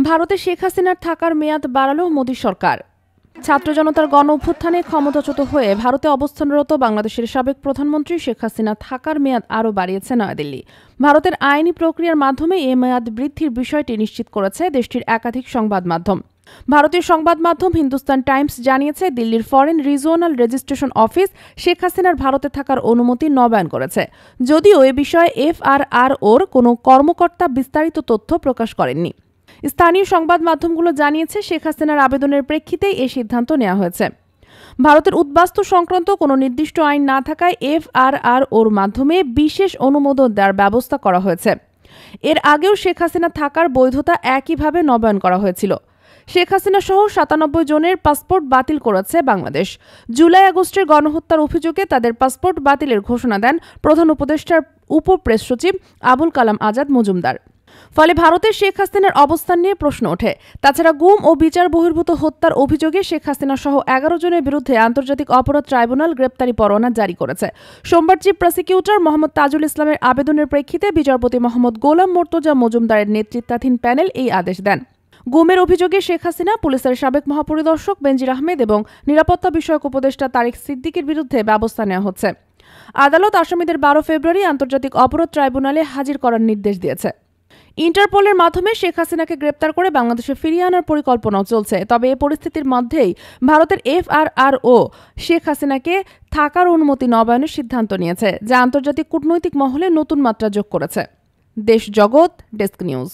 ভারতে শেখ হাসিনার থাকার মেয়াদ বাড়ালো মোদী সরকার। ছাত্র জনতার গণ অভ্যুত্থানে ক্ষমতাচ্যুত হয়ে ভারতে অবস্থানরত বাংলাদেশের সাবেক প্রধানমন্ত্রী শেখ হাসিনা থাকার মেয়াদ আরও বাড়িয়েছে নয়াদিল্লি। ভারতের আইনি প্রক্রিয়ার মাধ্যমে এ মেয়াদ বৃদ্ধির বিষয়টি নিশ্চিত করেছে দেশটির একাধিক সংবাদ মাধ্যম। ভারতীয় সংবাদ মাধ্যম হিন্দুস্তান টাইমস জানিয়েছে, দিল্লির foreign regional registration office Sheikh হাসিনার ভারতে থাকার অনুমতি নবায়ন করেছে, যদিও এ বিষয়ে এফআরআরওর কোনো কর্মকর্তা বিস্তারিত তথ্য প্রকাশ করেননি। স্থানীয় সংবাদ মাধ্যমগুলো জানিয়েছে, শেখ হাসিনার আবেদনের প্রেক্ষিতেই এই সিদ্ধান্ত নেওয়া হয়েছে। ভারতের উদ্বাস্তু সংক্রান্ত কোনো নির্দিষ্ট আইন না থাকায় এফআরআরওর মাধ্যমে বিশেষ অনুমোদন দেওয়ার ব্যবস্থা করা হয়েছে। এর আগেও শেখ হাসিনা থাকার বৈধতা একইভাবে নবায়ন করা হয়েছিল। শেখ হাসিনা সহ ৯৭ জনের পাসপোর্ট বাতিল করেছে বাংলাদেশ। জুলাই-আগস্টের গণহত্যার অভিযোগে তাদের পাসপোর্ট বাতিলের ঘোষণা দেন প্রধান উপদেষ্টার উপপ্রেস সচিব আবুল কালাম আজাদ মজুমদার। ফলে ভারতের শেখ হাসিনার অবস্থান নিয়ে প্রশ্ন ওঠে। তাছাড়া গুম ও বিচার বহির্ভূত হত্যার অভিযোগে শেখ হাসিনা সহ ১১ জনের বিরুদ্ধে আন্তর্জাতিক অপরাধ ট্রাইব্যুনাল গ্রেপ্তারি পরোয়ানা জারি করেছে। সোমবার চিফ প্রসিকিউটর মোহাম্মদ তাজুল ইসলামের আবেদনের প্রেক্ষিতে বিচারপতি মোহাম্মদ গোলাম মোর্তজা মজুমদারের নেতৃত্বাধীন প্যানেল এই আদেশ দেন। গুমের অভিযোগে শেখ হাসিনা, পুলিশের সাবেক মহাপরিদর্শক বেনজির আহমেদ এবং নিরাপত্তা বিষয়ক উপদেষ্টা তারিক সিদ্দিকীর বিরুদ্ধে ব্যবস্থা নেওয়া হচ্ছে। আদালত আসামিদের ১২ ফেব্রুয়ারি আন্তর্জাতিক অপরাধ ট্রাইব্যুনালে হাজির করার নির্দেশ দিয়েছে। ইন্টারপোলের মাধ্যমে শেখ হাসিনাকে গ্রেপ্তার করে বাংলাদেশে ফিরিয়ে আনার পরিকল্পনাও চলছে। তবে এ পরিস্থিতির মধ্যেই ভারতের এফআরআরও শেখ হাসিনাকে থাকার অনুমতি নবায়নের সিদ্ধান্ত নিয়েছে, যা আন্তর্জাতিক কূটনৈতিক মহলে নতুন মাত্রা যোগ করেছে। দেশ জগৎ ডেস্ক নিউজ।